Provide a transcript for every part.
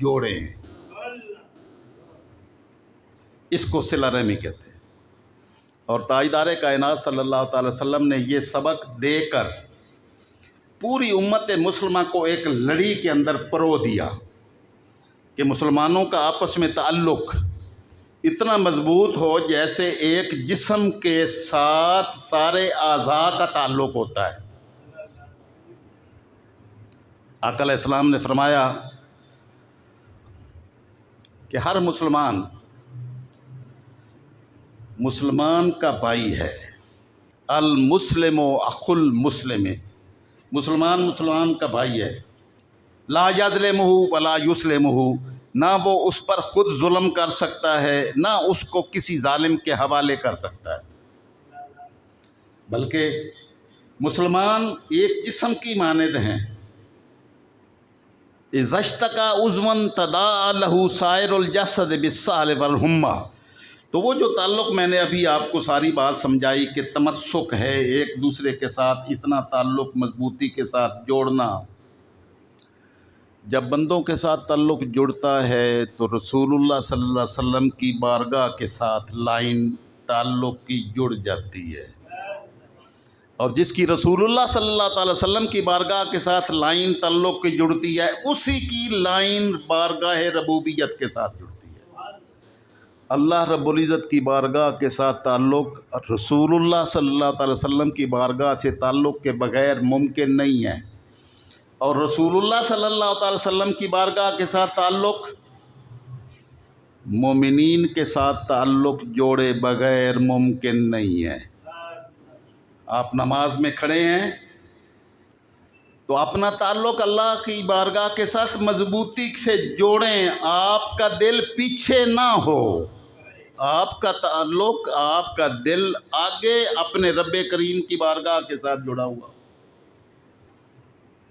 جوڑیں، اس کو صلہ رحمی کہتے ہیں۔ اور تاجدار کائنات صلی اللہ تعالی وسلم نے یہ سبق دے کر پوری امت مسلمہ کو ایک لڑی کے اندر پرو دیا کہ مسلمانوں کا آپس میں تعلق اتنا مضبوط ہو جیسے ایک جسم کے ساتھ سارے اعضاء کا تعلق ہوتا ہے۔ آقا علیہ السلام نے فرمایا کہ ہر مسلمان کا بھائی ہے، المسلم اخو المسلم، مسلمان کا بھائی ہے، لا یظلمہ ولا یسلمہ، نہ وہ اس پر خود ظلم کر سکتا ہے نہ اس کو کسی ظالم کے حوالے کر سکتا ہے، بلکہ مسلمان ایک جسم کی مانند ہیں۔ اذا اشتکا عضوا تداعی لہ سائر الجسد بالسہر والحمى، تو وہ جو تعلق میں نے ابھی آپ کو ساری بات سمجھائی کہ تمسک ہے ایک دوسرے کے ساتھ، اتنا تعلق مضبوطی کے ساتھ جوڑنا، جب بندوں کے ساتھ تعلق جڑتا ہے تو رسول اللہ صلی اللہ علیہ وسلم کی بارگاہ کے ساتھ لائن تعلق کی جڑ جاتی ہے، اور جس کی رسول اللہ صلی اللہ تعالی وسلم کی بارگاہ کے ساتھ لائن تعلق کی جڑتی ہے، اسی کی لائن بارگاہ ربوبیت کے ساتھ جڑتی ہے۔ اللہ رب العزت کی بارگاہ کے ساتھ تعلق رسول اللہ صلی اللہ تعالی وسلم کی بارگاہ سے تعلق کے بغیر ممکن نہیں ہے، اور رسول اللہ صلی اللہ تعالی وسلم کی بارگاہ کے ساتھ تعلق مومنین کے ساتھ تعلق جوڑے بغیر ممکن نہیں ہے۔ آپ نماز میں کھڑے ہیں تو اپنا تعلق اللہ کی بارگاہ کے ساتھ مضبوطی سے جوڑیں، آپ کا دل پیچھے نہ ہو، آپ کا تعلق، آپ کا دل آگے اپنے رب کریم کی بارگاہ کے ساتھ جڑا ہوا۔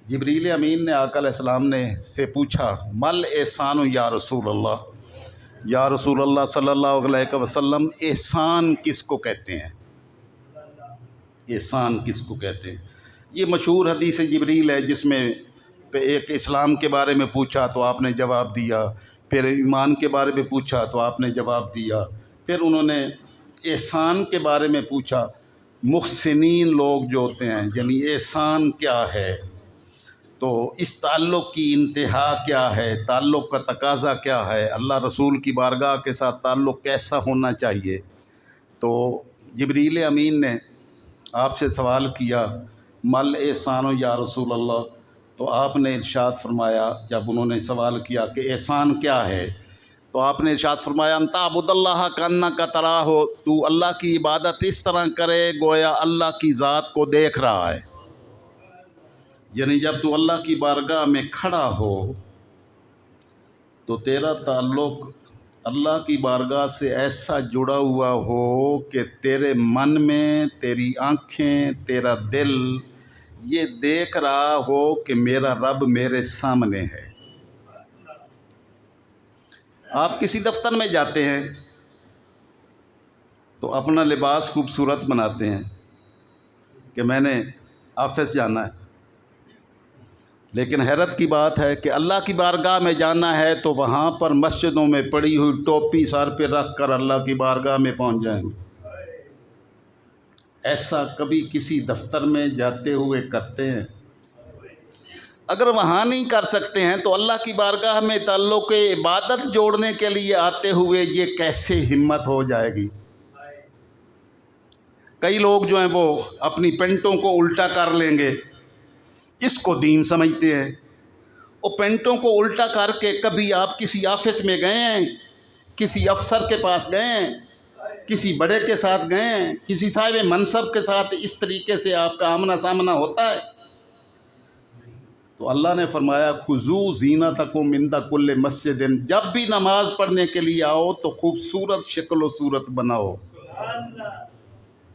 جبریل امین نے آقا علیہ السلام نے سے پوچھا، مل احسان یا رسول اللہ، یا رسول اللہ صلی اللہ علیہ وسلم، احسان کس کو کہتے ہیں؟ احسان کس کو کہتے ہیں؟ یہ مشہور حدیث جبریل ہے جس میں ایک اسلام کے بارے میں پوچھا تو آپ نے جواب دیا، پھر ایمان کے بارے میں پوچھا تو آپ نے جواب دیا، پھر انہوں نے احسان کے بارے میں پوچھا، محسنین لوگ جو ہوتے ہیں، یعنی احسان کیا ہے، تو اس تعلق کی انتہا کیا ہے، تعلق کا تقاضا کیا ہے، اللہ رسول کی بارگاہ کے ساتھ تعلق کیسا ہونا چاہیے۔ تو جبریل امین نے آپ سے سوال کیا، مل احسان یا رسول اللہ، تو آپ نے ارشاد فرمایا، جب انہوں نے سوال کیا کہ احسان کیا ہے، تو آپ نے ارشاد فرمایا، ان تعبد اللہ کانک تراہ، تو اللہ کی عبادت اس طرح کرے گویا اللہ کی ذات کو دیکھ رہا ہے۔ یعنی جب تو اللہ کی بارگاہ میں کھڑا ہو تو تیرا تعلق اللہ کی بارگاہ سے ایسا جڑا ہوا ہو کہ تیرے من میں، تیری آنکھیں، تیرا دل یہ دیکھ رہا ہو کہ میرا رب میرے سامنے ہے۔ آپ کسی دفتر میں جاتے ہیں تو اپنا لباس خوبصورت بناتے ہیں کہ میں نے آفس جانا ہے، لیکن حیرت کی بات ہے کہ اللہ کی بارگاہ میں جانا ہے تو وہاں پر مسجدوں میں پڑی ہوئی ٹوپی سر پہ رکھ کر اللہ کی بارگاہ میں پہنچ جائیں گے۔ ایسا کبھی کسی دفتر میں جاتے ہوئے کرتے ہیں؟ اگر وہاں نہیں کر سکتے ہیں تو اللہ کی بارگاہ میں تعلق عبادت جوڑنے کے لیے آتے ہوئے یہ کیسے ہمت ہو جائے گی؟ کئی لوگ جو ہیں وہ اپنی پینٹوں کو الٹا کر لیں گے، اس کو دین سمجھتے ہیں۔ وہ پینٹوں کو الٹا کر کے کبھی آپ کسی آفس میں گئے ہیں، کسی افسر کے پاس گئے ہیں، کسی بڑے کے ساتھ گئے ہیں، کسی صاحب منصب کے ساتھ اس طریقے سے آپ کا آمنا سامنا ہوتا ہے؟ تو اللہ نے فرمایا، خذوا زینتکم عند کل مسجد، جب بھی نماز پڑھنے کے لیے آؤ تو خوبصورت شکل و صورت بناؤ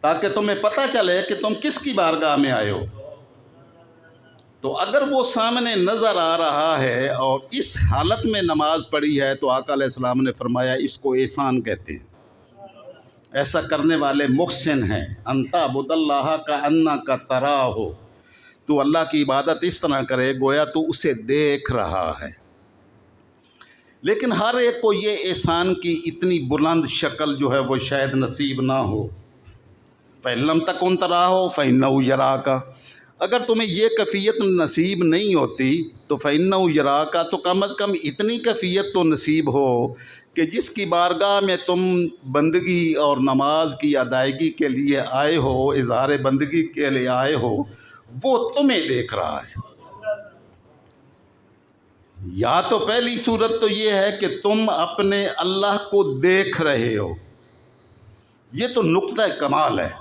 تاکہ تمہیں پتہ چلے کہ تم کس کی بارگاہ میں آئے ہو۔ تو اگر وہ سامنے نظر آ رہا ہے اور اس حالت میں نماز پڑھی ہے تو آقا علیہ السلام نے فرمایا اس کو احسان کہتے ہیں۔ ایسا کرنے والے محسن ہیں۔ ان تعبد اللہ کانک تراہ، تو اللہ کی عبادت اس طرح کرے گویا تو اسے دیکھ رہا ہے۔ لیکن ہر ایک کو یہ احسان کی اتنی بلند شکل جو ہے وہ شاید نصیب نہ ہو۔ فَإِن لَمْ تَكُنْ تَرَاهُ فَإِنَّهُ يَرَاكَ، اگر تمہیں یہ کیفیت نصیب نہیں ہوتی تو فَإِنَّهُ يَرَاكَ، تو کم از کم اتنی کیفیت تو نصیب ہو کہ جس کی بارگاہ میں تم بندگی اور نماز کی ادائیگی کے لیے آئے ہو، اظہار بندگی کے لیے آئے ہو، وہ تمہیں دیکھ رہا ہے۔ یا تو پہلی صورت تو یہ ہے کہ تم اپنے اللہ کو دیکھ رہے ہو، یہ تو نقطہ کمال ہے،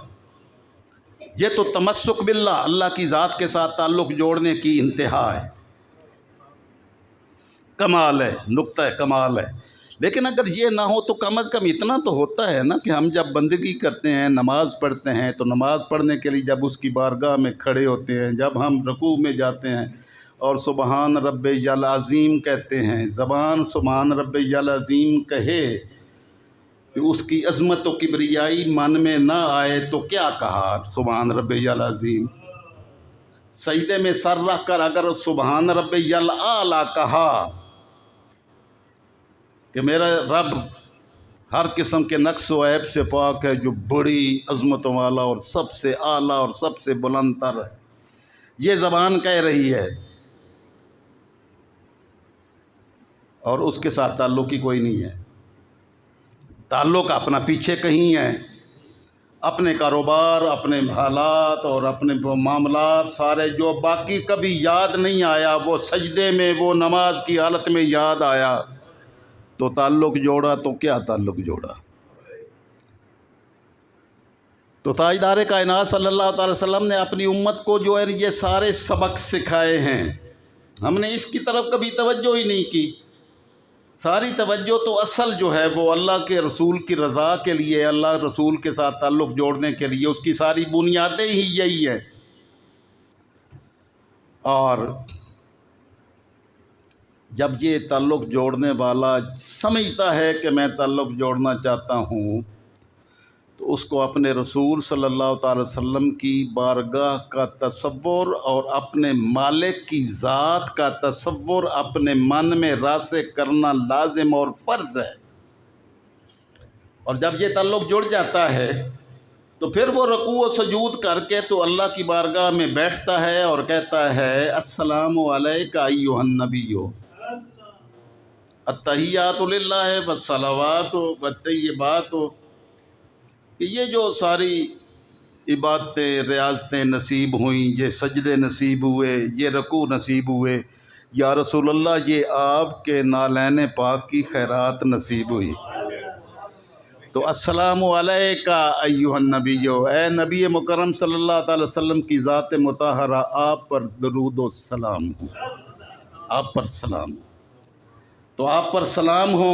یہ تو تمسک باللہ، اللہ کی ذات کے ساتھ تعلق جوڑنے کی انتہا ہے، کمال ہے، نقطہ کمال ہے۔ لیکن اگر یہ نہ ہو تو کم از کم اتنا تو ہوتا ہے نا کہ ہم جب بندگی کرتے ہیں، نماز پڑھتے ہیں، تو نماز پڑھنے کے لیے جب اس کی بارگاہ میں کھڑے ہوتے ہیں، جب ہم رکوع میں جاتے ہیں اور سبحان رب العظیم کہتے ہیں، زبان سبحان رب العظیم کہے کہ اس کی عظمت و کبریائی من میں نہ آئے تو کیا کہا سبحان رب العظیم؟ سجدے میں سر رکھ کر اگر سبحان رب الاعلیٰ کہا کہ میرا رب ہر قسم کے نقص و عیب سے پاک ہے، جو بڑی عظمت والا اور سب سے اعلیٰ اور سب سے بلند تر ہے، یہ زبان کہہ رہی ہے، اور اس کے ساتھ تعلق ہی کوئی نہیں ہے، تعلق اپنا پیچھے کہیں ہے، اپنے کاروبار، اپنے حالات اور اپنے معاملات سارے جو باقی کبھی یاد نہیں آیا، وہ سجدے میں، وہ نماز کی حالت میں یاد آیا تو تعلق جوڑا، تو کیا تعلق جوڑا؟ تو تاجدار کائنات صلی اللہ تعالی وسلم نے اپنی امت کو جو ہے یہ سارے سبق سکھائے ہیں، ہم نے اس کی طرف کبھی توجہ ہی نہیں کی۔ ساری توجہ تو اصل جو ہے وہ اللہ کے رسول کی رضا کے لیے، اللہ رسول کے ساتھ تعلق جوڑنے کے لیے، اس کی ساری بنیادیں ہی یہی ہیں۔ اور جب یہ تعلق جوڑنے والا سمجھتا ہے کہ میں تعلق جوڑنا چاہتا ہوں، تو اس کو اپنے رسول صلی اللہ تعالی وسلم کی بارگاہ کا تصور اور اپنے مالک کی ذات کا تصور اپنے من میں راسخ کرنا لازم اور فرض ہے۔ اور جب یہ تعلق جڑ جاتا ہے تو پھر وہ رکوع و سجود کر کے تو اللہ کی بارگاہ میں بیٹھتا ہے اور کہتا ہے السلام علیک ایھا النبی، التحیات للہ والصلوات والطیبات، کہ یہ جو ساری عبادتیں، ریاضتیں نصیب ہوئیں، یہ سجدے نصیب ہوئے، یہ رکوع نصیب ہوئے، یا رسول اللہ یہ آپ کے نالین پاک کی خیرات نصیب ہوئی، تو السلام علیک ایھا النبی، اے نبی مکرم صلی اللہ تعالی وسلم کی ذات مطہرہ، آپ پر درود و سلام ہو، آپ پر سلام ہو۔ تو آپ پر سلام ہو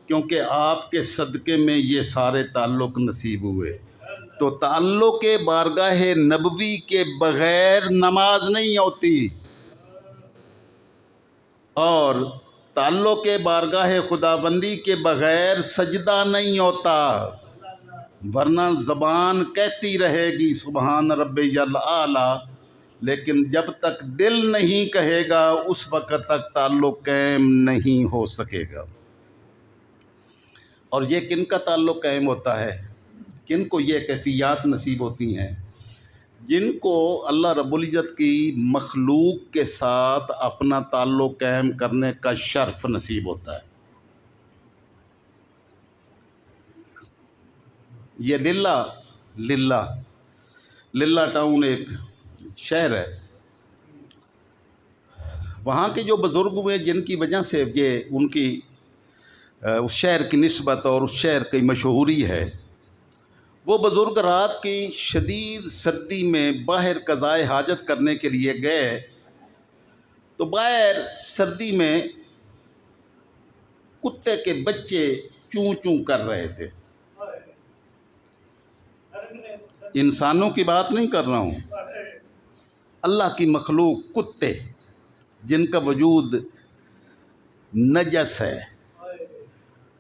کیونکہ آپ کے صدقے میں یہ سارے تعلق نصیب ہوئے۔ تو تعلق بارگاہ نبوی کے بغیر نماز نہیں ہوتی، اور تعلق بارگاہ خداوندی کے بغیر سجدہ نہیں ہوتا، ورنہ زبان کہتی رہے گی سبحان رب الاعلیٰ، لیکن جب تک دل نہیں کہے گا اس وقت تک تعلق قائم نہیں ہو سکے گا۔ اور یہ کن کا تعلق قائم ہوتا ہے؟ کن کو یہ کیفیات نصیب ہوتی ہیں؟ جن کو اللہ رب العزت کی مخلوق کے ساتھ اپنا تعلق قائم کرنے کا شرف نصیب ہوتا ہے۔ یہ للہ ٹاؤن ایک شہر ہے، وہاں کے جو بزرگ ہوئے جن کی وجہ سے یہ ان کی اس شہر کی نسبت اور اس شہر کی مشہوری ہے، وہ بزرگ رات کی شدید سردی میں باہر قضائے حاجت کرنے کے لیے گئے، تو باہر سردی میں کتے کے بچے چوں چوں کر رہے تھے۔ انسانوں کی بات نہیں کر رہا ہوں، اللہ کی مخلوق کتے جن کا وجود نجس ہے،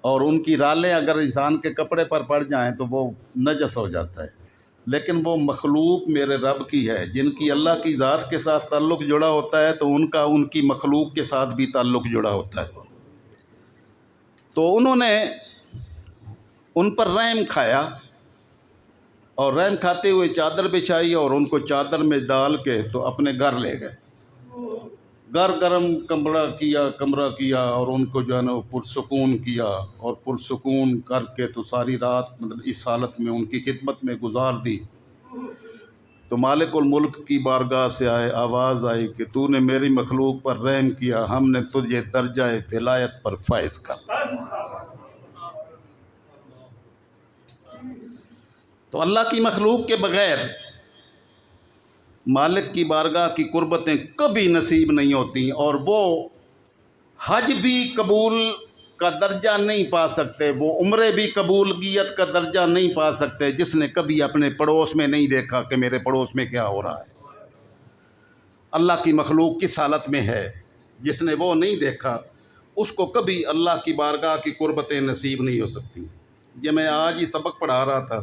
اور ان کی رالیں اگر انسان کے کپڑے پر پڑ جائیں تو وہ نجس ہو جاتا ہے، لیکن وہ مخلوق میرے رب کی ہے، جن کی اللہ کی ذات کے ساتھ تعلق جڑا ہوتا ہے تو ان کا ان کی مخلوق کے ساتھ بھی تعلق جڑا ہوتا ہے۔ تو انہوں نے ان پر رحم کھایا اور رحم کھاتے ہوئے چادر بچھائی اور ان کو چادر میں ڈال کے تو اپنے گھر لے گئے. گھر گرم کمرہ کیا اور ان کو جو ہے نا وہ پرسکون کیا اور پرسکون کر کے تو ساری رات مطلب اس حالت میں ان کی خدمت میں گزار دی. تو مالک الملک کی بارگاہ سے آواز آئی کہ تو نے میری مخلوق پر رحم کیا، ہم نے تجھے درجہ ولایت پر فائز کر دیا. تو اللہ کی مخلوق کے بغیر مالک کی بارگاہ کی قربتیں کبھی نصیب نہیں ہوتی، اور وہ حج بھی قبول کا درجہ نہیں پا سکتے، وہ عمرے بھی قبولیت کا درجہ نہیں پا سکتے جس نے کبھی اپنے پڑوس میں نہیں دیکھا کہ میرے پڑوس میں کیا ہو رہا ہے. اللہ کی مخلوق کس حالت میں ہے، جس نے وہ نہیں دیکھا اس کو کبھی اللہ کی بارگاہ کی قربتیں نصیب نہیں ہو سکتی. یہ میں آج ہی سبق پڑھا رہا تھا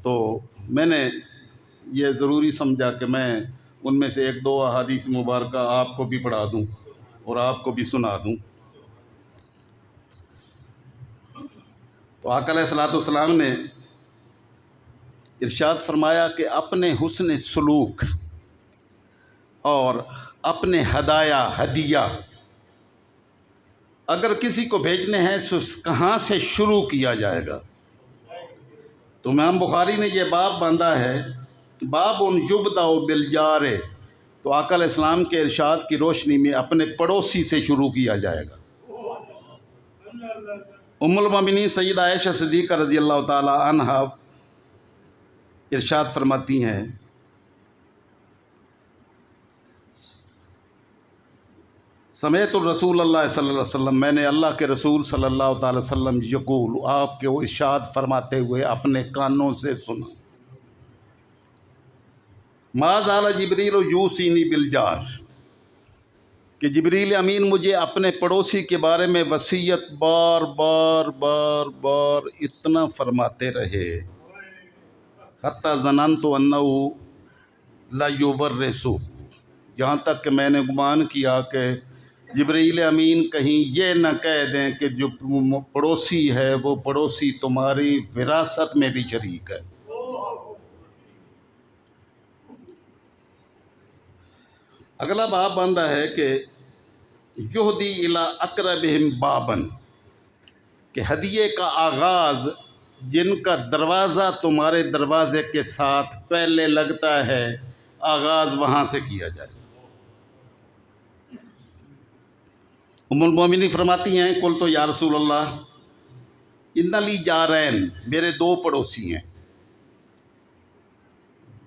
تو میں نے یہ ضروری سمجھا کہ میں ان میں سے 1-2 احادیث مبارکہ آپ کو بھی پڑھا دوں اور آپ کو بھی سنا دوں. تو آقا علیہ الصلوۃ والسلام نے ارشاد فرمایا کہ اپنے حسن سلوک اور اپنے ہدیہ اگر کسی کو بھیجنے ہیں تو کہاں سے شروع کیا جائے گا. تو امام بخاری نے یہ باب باندھا ہے، باب یبدأ بالجار. تو آقا علیہ السلام کے ارشاد کی روشنی میں اپنے پڑوسی سے شروع کیا جائے گا. ام المومنین سیدہ عائشہ صدیقہ رضی اللہ تعالی عنہا ارشاد فرماتی ہیں سمعت الرسول اللہ صلی اللہ علیہ وسلم، میں نے اللہ کے رسول صلی اللہ تعالی وسلم یقول، آپ کے وہ ارشاد فرماتے ہوئے اپنے کانوں سے سنا، ما زال جبریل یوصینی بالجار، کہ جبریل امین مجھے اپنے پڑوسی کے بارے میں وصیت بار بار اتنا فرماتے رہے، حتی ظننت انہ لیورث، یہاں تک کہ میں نے گمان کیا کہ جبریل امین کہیں یہ نہ کہہ دیں کہ جو پڑوسی ہے وہ پڑوسی تمہاری وراثت میں بھی شریک ہے. اگلا باب باندھا ہے کہ یہدی الی اقربہم بابن، کہ ہدیے کا آغاز جن کا دروازہ تمہارے دروازے کے ساتھ پہلے لگتا ہے، آغاز وہاں سے کیا جائے. ام المومنین فرماتی ہیں قلت یا رسول اللہ ان لی جارین، میرے 2 پڑوسی ہیں،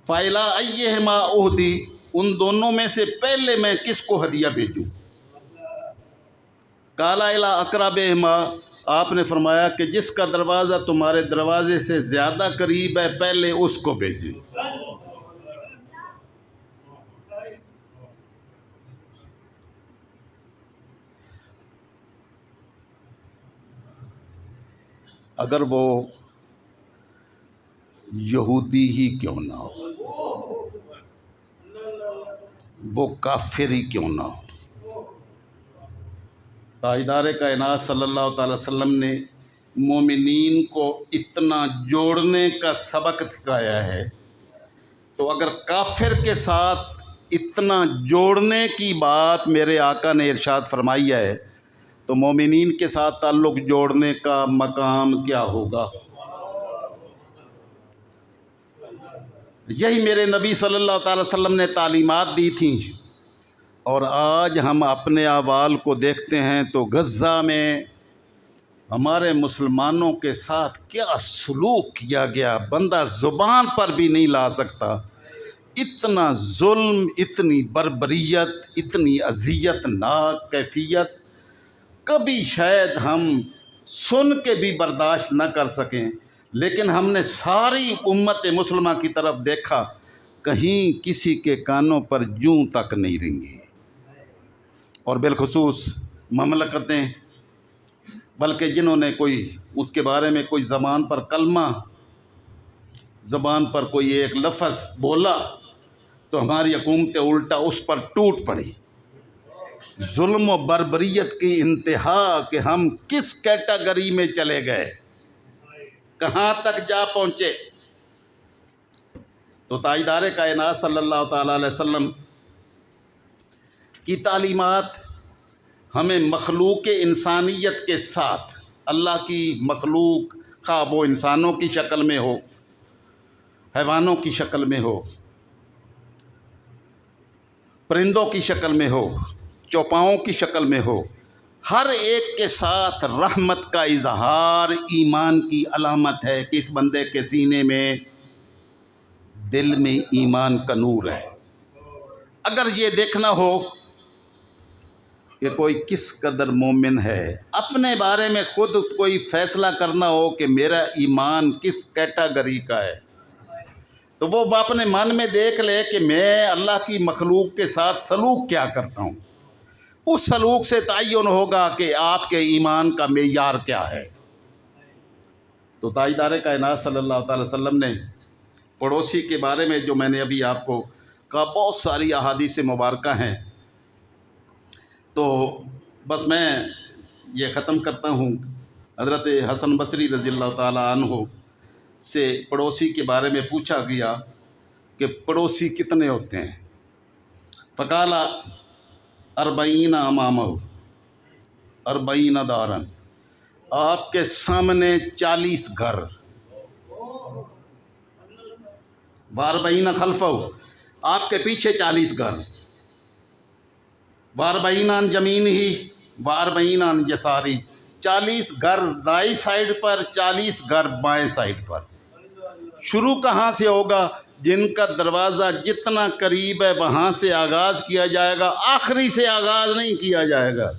فَإِلَىٰ أَيِّهِمَا أُهْدِي، ان دونوں میں سے پہلے میں کس کو ہدیہ بھیجوں؟ قَالَ إِلَىٰ أَقْرَبِهِمَا، آپ نے فرمایا کہ جس کا دروازہ تمہارے دروازے سے زیادہ قریب ہے پہلے اس کو بھیجیں. اگر وہ یہودی ہی کیوں نہ ہو، وہ کافر ہی کیوں نہ ہو. تاجدار کائنات صلی اللہ تعالی وسلم نے مومنین کو اتنا جوڑنے کا سبق سکھایا ہے، تو اگر کافر کے ساتھ اتنا جوڑنے کی بات میرے آقا نے ارشاد فرمائی ہے تو مومنین کے ساتھ تعلق جوڑنے کا مقام کیا ہوگا. یہی میرے نبی صلی اللہ تعالی وسلم نے تعلیمات دی تھیں، اور آج ہم اپنے احوال کو دیکھتے ہیں تو غزہ میں ہمارے مسلمانوں کے ساتھ کیا سلوک کیا گیا، بندہ زبان پر بھی نہیں لا سکتا. اتنا ظلم، اتنی بربریت، اتنی اذیت ناک کیفیت کبھی شاید ہم سن کے بھی برداشت نہ کر سکیں، لیکن ہم نے ساری امت مسلمہ کی طرف دیکھا، کہیں کسی کے کانوں پر جوں تک نہیں رنگی. اور بالخصوص مملکتیں، بلکہ جنہوں نے کوئی اس کے بارے میں کوئی زبان پر کلمہ، زبان پر کوئی ایک لفظ بولا تو ہماری حکومتیں الٹا اس پر ٹوٹ پڑی. ظلم و بربریت کی انتہا کہ ہم کس کیٹیگری میں چلے گئے، کہاں تک جا پہنچے۔ تو تاجدار کائنات صلی اللہ تعالیٰ علیہ وسلم کی تعلیمات ہمیں مخلوق انسانیت کے ساتھ، اللہ کی مخلوق، خواہ وہ انسانوں کی شکل میں ہو، حیوانوں کی شکل میں ہو، پرندوں کی شکل میں ہو، چوپاؤں کی شکل میں ہو، ہر ایک کے ساتھ رحمت کا اظہار ایمان کی علامت ہے کہ اس بندے کے سینے میں، دل میں ایمان کا نور ہے۔ اگر یہ دیکھنا ہو کہ کوئی کس قدر مومن ہے، اپنے بارے میں خود کوئی فیصلہ کرنا ہو کہ میرا ایمان کس کیٹیگری کا ہے، تو وہ اپنے من میں دیکھ لے کہ میں اللہ کی مخلوق کے ساتھ سلوک کیا کرتا ہوں۔ اس سلوک سے تعین ہوگا کہ آپ کے ایمان کا معیار کیا ہے۔ تو تاجدار کائنات صلی اللہ تعالی وسلم نے پڑوسی کے بارے میں جو میں نے ابھی آپ کو کہا، بہت ساری احادیث مبارکہ ہیں، تو بس میں یہ ختم کرتا ہوں۔ حضرت حسن بصری رضی اللہ تعالیٰ عنہ سے پڑوسی کے بارے میں پوچھا گیا کہ پڑوسی کتنے ہوتے ہیں؟ فقال 40 امامہ 40 دارن، آپ کے سامنے 40 گھر، 40 خلفہ، آپ کے پیچھے 40 گھر، 40 عن یمینہ 40 عن یسارہ، 40 گھر دائیں سائڈ پر، 40 گھر بائیں سائڈ پر۔ شروع کہاں سے ہوگا؟ جن کا دروازہ جتنا قریب ہے وہاں سے آغاز کیا جائے گا، آخری سے آغاز نہیں کیا جائے گا۔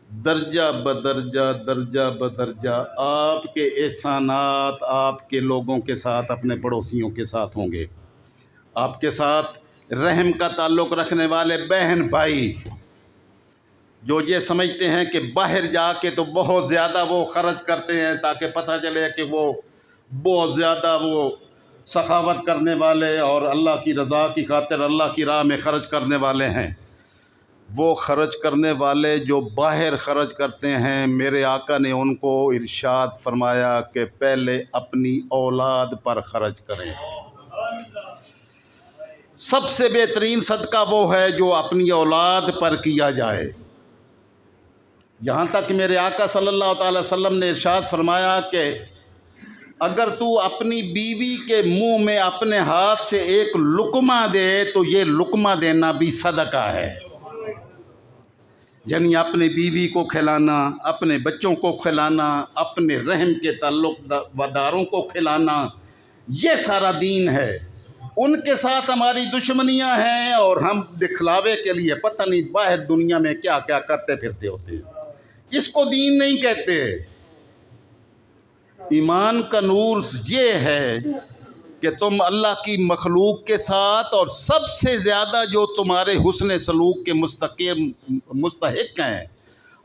درجہ بدرجہ، درجہ بدرجہ آپ کے احسانات آپ کے لوگوں کے ساتھ، اپنے پڑوسیوں کے ساتھ ہوں گے۔ آپ کے ساتھ رحم کا تعلق رکھنے والے بہن بھائی، جو یہ سمجھتے ہیں کہ باہر جا کے تو بہت زیادہ وہ خرچ کرتے ہیں تاکہ پتہ چلے کہ وہ بہت زیادہ وہ سخاوت کرنے والے اور اللہ کی رضا کی خاطر اللہ کی راہ میں خرچ کرنے والے ہیں، وہ خرچ کرنے والے جو باہر خرچ کرتے ہیں، میرے آقا نے ان کو ارشاد فرمایا کہ پہلے اپنی اولاد پر خرچ کریں۔ سب سے بہترین صدقہ وہ ہے جو اپنی اولاد پر کیا جائے۔ یہاں تک میرے آقا صلی اللہ تعالی وسلم نے ارشاد فرمایا کہ اگر تو اپنی بیوی کے منہ میں اپنے ہاتھ سے ایک لقمہ دے تو یہ لقمہ دینا بھی صدقہ ہے۔ یعنی اپنے بیوی کو کھلانا، اپنے بچوں کو کھلانا، اپنے رحم کے تعلق داروں کو کھلانا، یہ سارا دین ہے۔ ان کے ساتھ ہماری دشمنیاں ہیں اور ہم دکھلاوے کے لیے پتہ نہیں باہر دنیا میں کیا کیا کرتے پھرتے ہوتے ہیں، اس کو دین نہیں کہتے۔ ایمان کا نور یہ ہے کہ تم اللہ کی مخلوق کے ساتھ، اور سب سے زیادہ جو تمہارے حسن سلوک کے مستحق ہیں،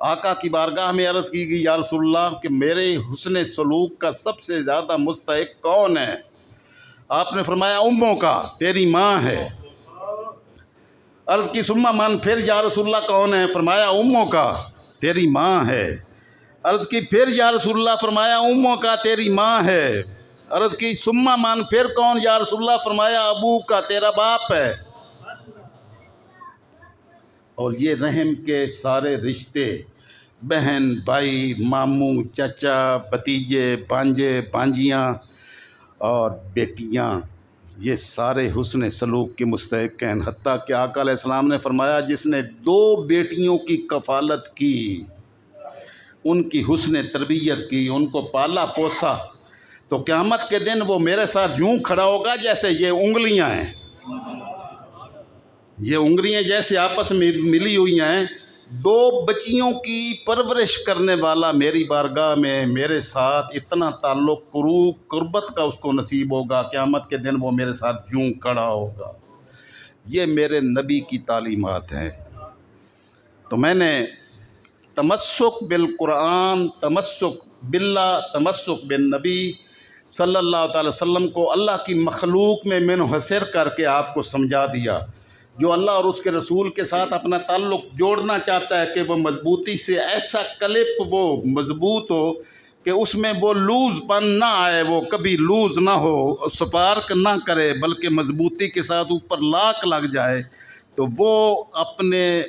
آقا کی بارگاہ میں عرض کی گئی یا رسول اللہ کہ میرے حسن سلوک کا سب سے زیادہ مستحق کون ہے؟ آپ نے فرمایا اموں کا، تیری ماں ہے۔ عرض کی ثم من، پھر یا رسول اللہ کون ہے؟ فرمایا اموں کا، تیری ماں ہے۔ عرض کی پھر یا رسول اللہ، فرمایا اموں کا، تیری ماں ہے۔ عرض کی ثم من، پھر کون یا رسول اللہ؟ فرمایا ابو کا، تیرا باپ ہے۔ اور یہ رحم کے سارے رشتے، بہن بھائی، ماموں چچا، بھتیجے بھانجے بھانجیاں اور بیٹیاں، یہ سارے حسن سلوک کے مستحق ہیں۔ حتیٰ کہ آقا علیہ السلام نے فرمایا جس نے 2 بیٹیوں کی کفالت کی، ان کی حسن تربیت کی، ان کو پالا پوسا، تو قیامت کے دن وہ میرے ساتھ یوں کھڑا ہوگا جیسے یہ انگلیاں ہیں، یہ انگلیاں جیسے آپس میں ملی ہوئی ہیں۔ 2 بچیوں کی پرورش کرنے والا میری بارگاہ میں میرے ساتھ اتنا تعلق قربت کا اس کو نصیب ہوگا، قیامت کے دن وہ میرے ساتھ یوں کھڑا ہوگا۔ یہ میرے نبی کی تعلیمات ہیں۔ تو میں نے تمسک بالقرآن، تمسک باللہ، تمسک بالنبی صلی اللہ تعالی وسلم کو اللہ کی مخلوق میں منحصر کر کے آپ کو سمجھا دیا۔ جو اللہ اور اس کے رسول کے ساتھ اپنا تعلق جوڑنا چاہتا ہے کہ وہ مضبوطی سے ایسا کلپ وہ مضبوط ہو کہ اس میں وہ لوز پن نہ آئے، وہ کبھی لوز نہ ہو، سپارک نہ کرے، بلکہ مضبوطی کے ساتھ اوپر لاک لگ جائے، تو وہ اپنے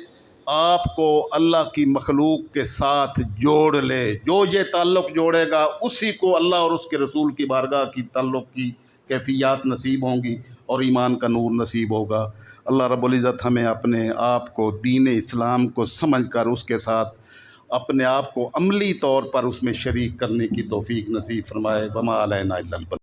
آپ کو اللہ کی مخلوق کے ساتھ جوڑ لے۔ جو یہ تعلق جوڑے گا اسی کو اللہ اور اس کے رسول کی بارگاہ کی تعلق کی کیفیات نصیب ہوں گی اور ایمان کا نور نصیب ہوگا۔ اللہ رب العزت ہمیں اپنے آپ کو دین اسلام کو سمجھ کر اس کے ساتھ اپنے آپ کو عملی طور پر اس میں شریک کرنے کی توفیق نصیب فرمائے۔ وما علینا الا البلاغ۔